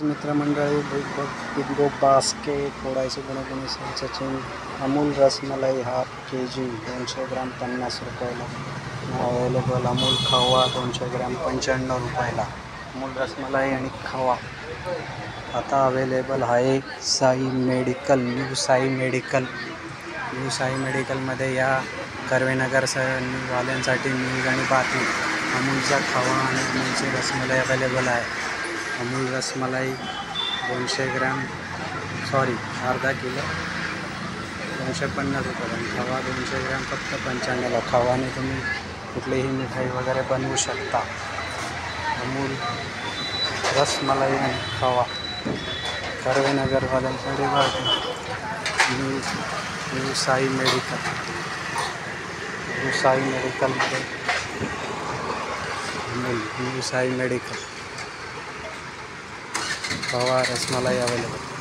मित्रमंडळी big basket फोडायचे कोणी Sachin Amul rasmalai half KG 200 ग्राम 50 रुपयाला अवेलेबल. अमूल खवा 200 ग्राम 95 रुपयाला. अमूल रसमलाई आणि खवा आता अवेलेबल आहे साई मेडिकल. न्यू साई मेडिकलमध्ये या कर्वेनगर वाल्यांसाठी न्यूज आणि बातमी. अमूलचा खवा आणि अमूलची रसमलाई अवेलेबल आहे. अमूल रसमलाई 200 ग्राम अर्धा किलो 250 रुपये. खवा 200 ग्राम फक्त 95ला. खवाने तुम्ही कुठलीही मिठाई वगैरे बनवू शकता. अमूल रसमलाई आणि खवा कर्वेनगरवाल्यांसाठी न्यू साई मेडिकलमध्ये न्यू साई मेडिकल खवा रसमलाई अवेलेबल.